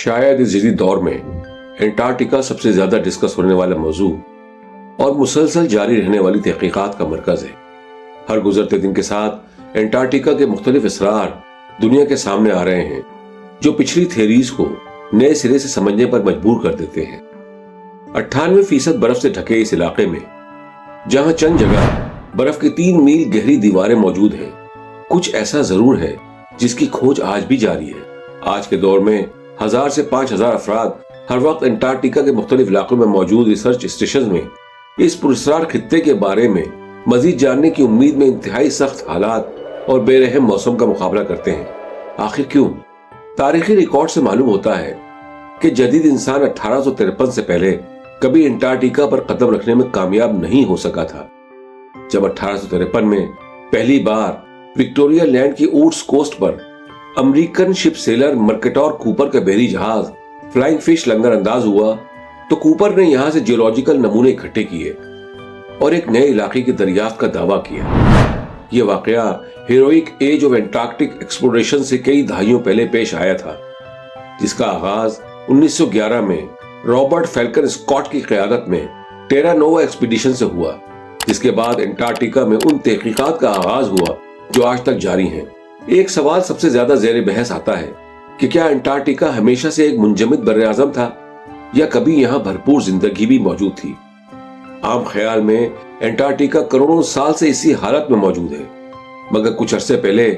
शायद इस जदीद दौर में एंटार्क्टिका सबसे ज्यादा डिस्कस होने वाला मौजू और मुसलसल जारी रहने वाली तहकीकात का मरकज है। हर गुजरते दिन के साथ एंटार्क्टिका के मुख्तलिफ असरार दुनिया के सामने आ रहे हैं, जो पिछली थ्योरीज को नए सिरे से समझने पर मजबूर कर देते हैं। 98% बर्फ से ढके इस इलाके में, जहां चंद जगह बर्फ की 3 मील गहरी दीवारें मौजूद हैं, कुछ ऐसा जरूर है जिसकी खोज आज भी जारी है। आज के दौर में 1000 से 5000 अफराद हर वक्त एंटार्क्टिका के मुख्तलिफ इलाकों में मौजूद रिसर्च स्टेशन में इस पुरस्कार खित्ते के बारे में मजीद जानने की उम्मीद में इंतहाई सख्त हालात और बेरहम मौसम का मुकाबला करते हैं। आखिर क्यों? तारीखी रिकॉर्ड से मालूम होता है कि जदीद इंसान 1853 से पहले कभी एंटार्क्टिका पर कदम रखने में कामयाब नहीं हो सका था। जब 1853 में पहली बार विक्टोरिया लैंड की ऊट्स कोस्ट पर अमेरिकन शिप सेलर मर्केटोर कूपर का बहरी जहाज फ्लाइंग फिश लंगर अंदाज हुआ, तो कूपर ने यहां से जियोलॉजिकल नमूने इकट्ठे किए और एक नए इलाके की दरियाफ्त का दावा किया। यह वाकया heroic age of Antarctic exploration से कई दहाइयों पहले पेश आया था, जिसका आगाज 1911 में रॉबर्ट फैल्कन स्कॉट की क़यादत में टेरा नोवा एक्सपीडिशन से हुआ, जिसके बाद एंटार्क्टिका में उन तहकीकात का आगाज हुआ जो आज तक जारी हैं। एक सवाल सबसे ज्यादा ज़ेर बहस आता है कि क्या एंटार्क्टिका हमेशा से एक मुंजमद बर्र-ए-आज़म था या कभी यहाँ भरपूर जिंदगी भी मौजूद थी। आम ख्याल में एंटार्क्टिका करोड़ों साल से इसी हालत में मौजूद है, मगर कुछ अरसे पहले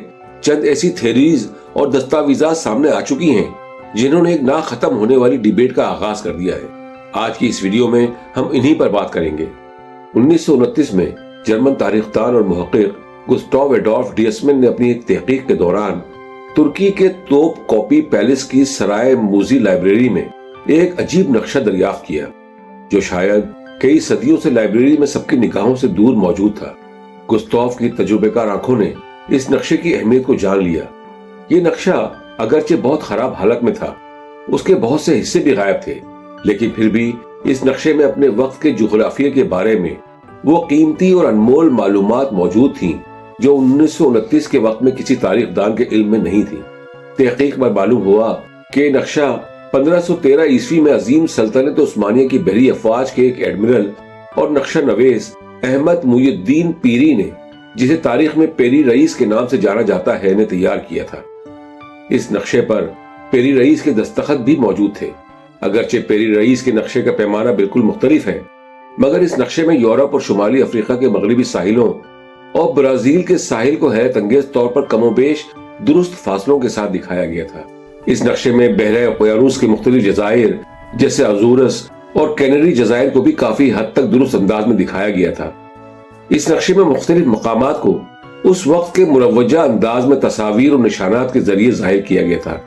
चंद ऐसी थ्योरीज और दस्तावेजात सामने आ चुकी हैं जिन्होंने एक ना खत्म होने वाली डिबेट का आगाज कर दिया है। आज की इस वीडियो में हम इन्हीं पर बात करेंगे। 1929 में जर्मन तारीखदान और मुहक्किक गुस्टाव एडोल्फ डियसमैन ने अपनी एक तहकीक के दौरान तुर्की के तोप कॉपी पैलेस की सराय मूजी लाइब्रेरी में एक अजीब नक्शा दरियाफ्त किया, जो शायद कई सदियों से लाइब्रेरी में सबकी निगाहों से दूर मौजूद था। गुस्ताव की तजुर्बेकार आंखों ने इस नक्शे की अहमियत को जान लिया। ये नक्शा अगरचे बहुत खराब हालत में था, उसके बहुत से हिस्से भी गायब थे, लेकिन फिर भी इस नक्शे में अपने वक्त के जुगराफिया के बारे में वो कीमती और अनमोल मालूमात मौजूद थीं जो 1929 के वक्त में किसी तारीखदान के इल्म में नहीं थी। तहकीक में मालूम हुआ कि नक्शा 1513 ईस्वी में अजीम सल्तनत उस्मानिया की बहरी अफवाज के एक एडमिरल और नक्शा नवेस अहमद मुहिउद्दीन पीरी ने, जिसे तारीख में पेरी रईस के नाम से जाना जाता है, ने तैयार किया था। इस नक्शे पर पेरी रईस के दस्तखत भी मौजूद थे। अगरचे पेरी रईस के नक्शे का पैमाना बिल्कुल मुख्तलिफ है, मगर इस नक्शे में यूरोप और शुमाली अफ्रीका के मगरबी साहिलों और ब्राजील के साहिल को हैरत अंगेज तौर पर कमोबेश दुरुस्त फासलों के साथ दिखाया गया था। इस नक्शे में बहरे ओकियानूस के मुख्तलिफ जजायर जैसे अजूरस और कैनरी जजायर को भी काफी हद तक दुरुस्त अंदाज में दिखाया गया था। इस नक्शे में मुख्तलिफ मकामात को उस वक्त के मुरवजा अंदाज में तस्वीर और निशानात के जरिए जाहिर किया गया था।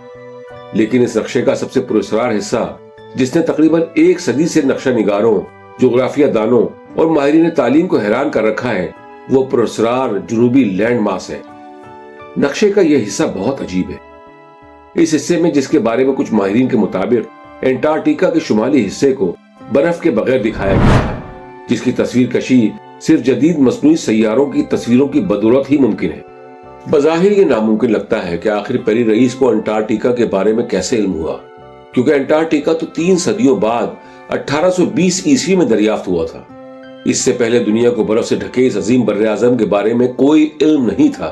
लेकिन इस नक्शे का सबसे पुरस्कार हिस्सा, जिसने तकरीबन एक सदी से नक्शा निगारों, जोग्राफिया दानों और माहिरीन तालीम को हैरान कर रखा है, वो पुरस्कार जुनूबी लैंड मास है। नक्शे का यह हिस्सा बहुत अजीब है। इस हिस्से में, जिसके बारे में कुछ माहिरीन के मुताबिक एंटार्क्टिका के शुमाली हिस्से को बर्फ के बगैर दिखाया गया था, जिसकी तस्वीर कशी सिर्फ जदीद मसनूई सैयारों की तस्वीरों की बदौलत ही मुमकिन है। बज़ाहिर ये नामुमकिन लगता है कि आखिर पेरी रईस को एंटार्क्टिका के बारे में कैसे इल्म हुआ, क्योंकि एंटार्क्टिका तो 3 सदियों बाद 1820 ईस्वी में दरियाफ्त हुआ था। इससे पहले दुनिया को बर्फ से ढके इस अजीम बर्र-ए-आज़म के बारे में कोई इल्म नहीं था।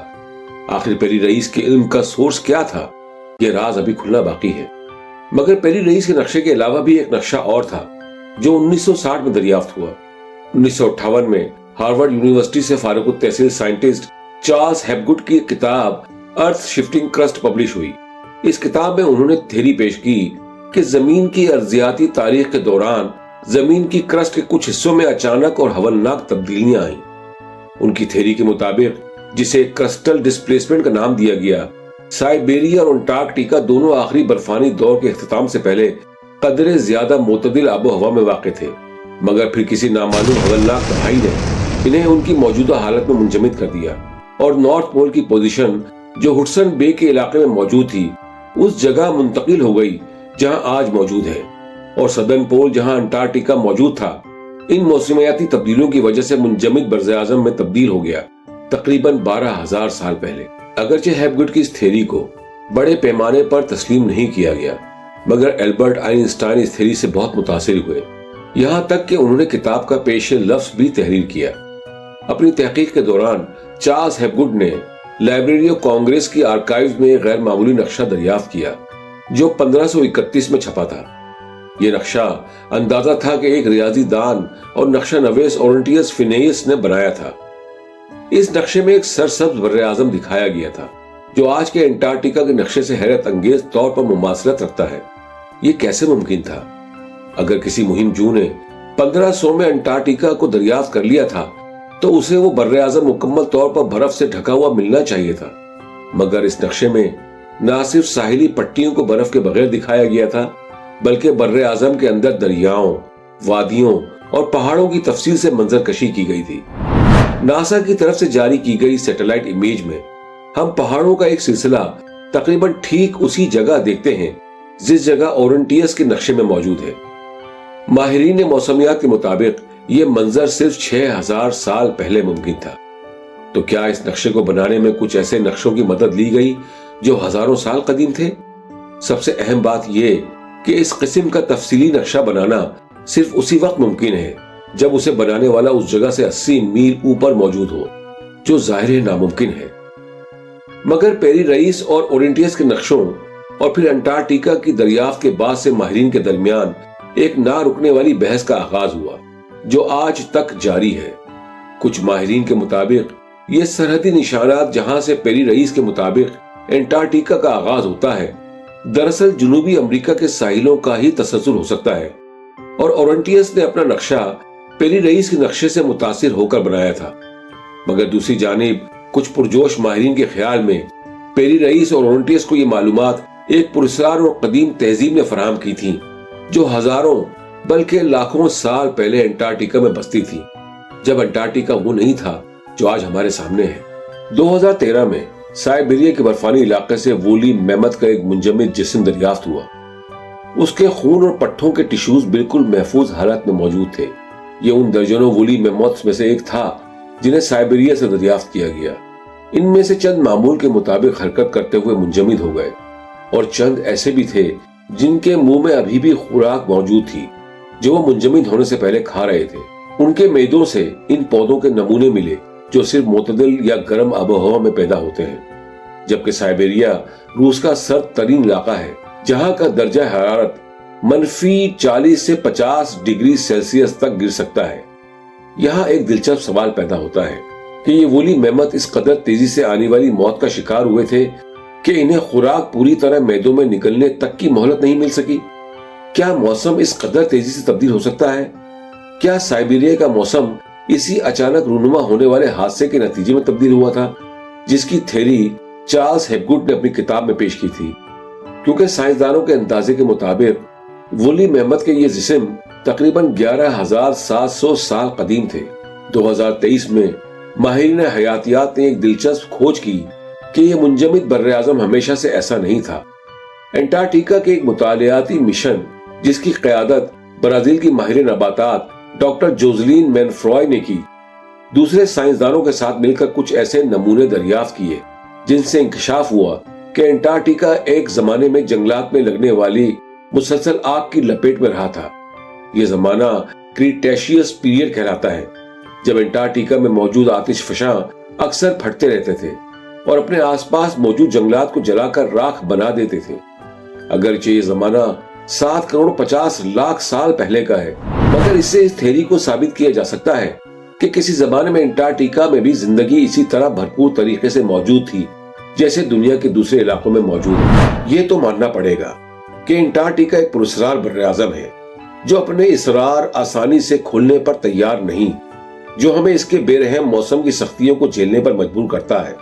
आखिर पेरी रईस के इल्म का सोर्स क्या था, यह राज अभी खुलना बाकी है। मगर पेरी रईस के नक्शे के अलावा भी एक नक्शा और था जो 1960 में दरियाफ्त हुआ। 1958 में हार्वर्ड यूनिवर्सिटी से फारिग तहसील साइंटिस्ट चार्ल्स हेपगुड की किताब अर्थ शिफ्टिंग क्रस्ट पब्लिश हुई। इस किताब में उन्होंने थ्योरी पेश की कि जमीन की अर्जियाती तारीख के दौरान जमीन की क्रस्ट के कुछ हिस्सों में अचानक और हवलनाक तब्दीलियां आईं। उनकी थ्योरी के मुताबिक, जिसे क्रस्टल डिस्प्लेसमेंट का नाम दिया गया, साइबेरिया और अंटार्कटिका दोनों आखिरी बर्फानी दौर के इख्तिताम से पहले कदरे ज्यादा मोतदिल आबो हवा में वाक़ थे, मगर फिर किसी नामालूम हवलनाक तबाही ने इन्हें उनकी मौजूदा हालत में मुंजमद कर दिया और नॉर्थ पोल की पोजीशन, जो हुडसन बे के इलाके में मौजूद थी, उस जगह मुंतकिल हो गई जहां आज मौजूद है, और सदर्न पोल, जहां अंटार्कटिका मौजूद था, इन मौसमियाती तब्दीलियों की वजह से मुंजमद बर्र-ए-आज़म में तब्दील हो गया तकरीबन 12,000 साल पहले। अगरचे हेपगुड की इस थ्योरी को बड़े पैमाने पर तस्लीम नहीं किया गया, मगर एल्बर्ट आइंस्टाइन इस थ्योरी से बहुत मुतासिर हुए, यहाँ तक कि उन्होंने किताब का पेश लफ्ज भी तहरीर किया। अपनी तहकीक के दौरान चार्ल्स हेपगुड ने लाइब्रेरी ऑफ कांग्रेस की आर्काइव्स में एक गैर मामूली नक्शा दरियाफ्त किया जो 1531 में छपा था। यह नक्शा अंदाजा था कि एक रियाजी दान और नक्शा नवीस ओरेंटियस फिनेइस ने बनाया था। इस नक्शे में एक सरसब्ज बर्रे आजम दिखाया गया था जो आज के अंटार्कटिका के नक्शे से हैरत अंगेज तौर पर मुमासलत रखता है। ये कैसे मुमकिन था? अगर किसी मुहिम जू ने 1500 में अंटार्कटिका को दरियाफ्त कर लिया था तो उसे वो बर्रे आजम मुकम्मल तौर पर बर्फ से ढका हुआ मिलना चाहिए था। मगर इस नक्शे में न सिर्फ साहिली पट्टियों को बर्फ के बगैर दिखाया गया था, बल्कि बर्रे आजम के अंदर दरियाओं, वादियों और पहाड़ों की तफसील से मंजरकशी की गई थी। नासा की तरफ से जारी की गई सैटेलाइट इमेज में हम पहाड़ों का एक सिलसिला तकरीबन ठीक उसी जगह देखते हैं जिस जगह ओरेंटियस के नक्शे में मौजूद है। माहिरीन मौसमियात के मुताबिक ये मंजर सिर्फ 6000 साल पहले मुमकिन था। तो क्या इस नक्शे को बनाने में कुछ ऐसे नक्शों की मदद ली गई जो हजारों साल कदीम थे? सबसे अहम बात यह कि इस किस्म का तफसीली नक्शा बनाना सिर्फ उसी वक्त मुमकिन है जब उसे बनाने वाला उस जगह से 80 मील ऊपर मौजूद हो, जो जाहिर नामुमकिन है। मगर पेरी रईस और ओरेंटियस के नक्शों और फिर अंटार्कटिका की दरियाफ्त के बाद से माहिरीन के दरमियान एक ना रुकने वाली बहस का आगाज हुआ जो आज तक जारी है। कुछ माहिरीन के मुताबिक ये सरहदी निशानात जहां से पेरी रईस के मुताबिक अंटार्कटिका का आगाज होता है, दरअसल जनूबी अमेरिका के साहिलों का ही तसल्सुल हो सकता है और ओरेंटियस ने अपना नक्शा पेरी रईस के नक्शे से मुतासिर होकर बनाया था। मगर दूसरी जानिब कुछ पुरजोश माहिरीन के ख्याल में पेरी रईस और ओरेंटियस को ये मालूमात एक पुरस्कार और कदीम तहजीब ने फराहम की थी जो हजारों बल्कि लाखों साल पहले अंटार्कटिका में बसती थी, जब अंटार्कटिका वो नहीं था जो आज हमारे सामने है। 2013 में साइबेरिया के बर्फानी इलाके से वूली मैमथ का एक मुंजमद जिस्म दरियाफ्त हुआ। उसके खून और पट्टों के टिश्यूज बिल्कुल महफूज हालत में मौजूद थे। ये उन दर्जनों वूली मैमथ्स में से एक था जिन्हें साइबेरिया से दरियाफ्त किया गया। इनमें से चंद मामूल के मुताबिक हरकत करते हुए मुंजमद हो गए और चंद ऐसे भी थे जिनके मुंह में अभी भी खुराक मौजूद थी जो वो मुंजमद होने से पहले खा रहे थे। उनके मेदों से इन पौधों के नमूने मिले जो सिर्फ मोतदिल या गर्म आबोहवा में पैदा होते हैं, जबकि साइबेरिया रूस का सर्द तरीन इलाका है जहां का दर्जा हरारत -40 से 50 डिग्री सेल्सियस तक गिर सकता है। यहाँ एक दिलचस्प सवाल पैदा होता है कि ये वूली मैमथ इस कदर तेजी से आने वाली मौत का शिकार हुए थे कि इन्हें खुराक पूरी तरह मैदों में निकलने तक की मोहलत नहीं मिल सकी। क्या मौसम इस कदर तेजी से तब्दील हो सकता है? क्या साइबेरिया का मौसम इसी अचानक रूनुमा होने वाले हादसे के नतीजे में तब्दील हुआ था जिसकी थ्योरी चार्ल्स हेपगुड ने अपनी किताब में पेश की थी? क्योंकि साइंसदानों के अंदाजे के मुताबिक वूली मैमथ के ये जिस्म तकरीबन 11,700 साल कदीम थे। 2023 में माहिरीन हयातियात ने एक दिलचस्प खोज की कि यह मुंजमद बर्रे आज़म हमेशा से ऐसा नहीं था। अंटार्कटिका के एक मुतालियाती मिशन जिसकी क़यादत ब्राजील की माहिर नबातात डॉक्टर जोज़लीन मैनफ्रॉय ने की, दूसरे साइंसदानों के साथ मिलकर कुछ ऐसे नमूने दरियाफ्त किए जिनसे इंकशाफ हुआ कि अंटार्कटिका एक जमाने में जंगलात में लगने वाली मुसलसल आग की लपेट में रहा था। यह जमाना क्रीटेशियस पीरियड कहलाता है, जब अंटार्कटिका में मौजूद आतिशफशां अक्सर फटते रहते थे और अपने आसपास मौजूद जंगलात को जलाकर राख बना देते थे। अगरचे ये जमाना 7 करोड़ 50 लाख साल पहले का है, मगर इससे इस थ्योरी को साबित किया जा सकता है कि किसी जमाने में अंटार्कटिका में भी जिंदगी इसी तरह भरपूर तरीके से मौजूद थी जैसे दुनिया के दूसरे इलाकों में मौजूद है। ये तो मानना पड़ेगा कि अंटार्कटिका एक पुरस्कार बर्रे आज़म है जो अपने इसरार आसानी से खोलने पर तैयार नहीं, जो हमें इसके बेरहम मौसम की सख्तियों को झेलने पर मजबूर करता है।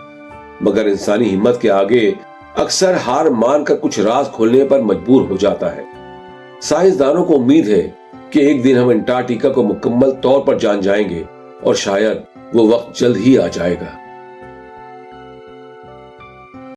मगर इंसानी हिम्मत के आगे अक्सर हार मानकर कुछ राज खोलने पर मजबूर हो जाता है। साइंसदानों को उम्मीद है कि एक दिन हम अंटार्कटिका को मुकम्मल तौर पर जान जाएंगे और शायद वो वक्त जल्द ही आ जाएगा।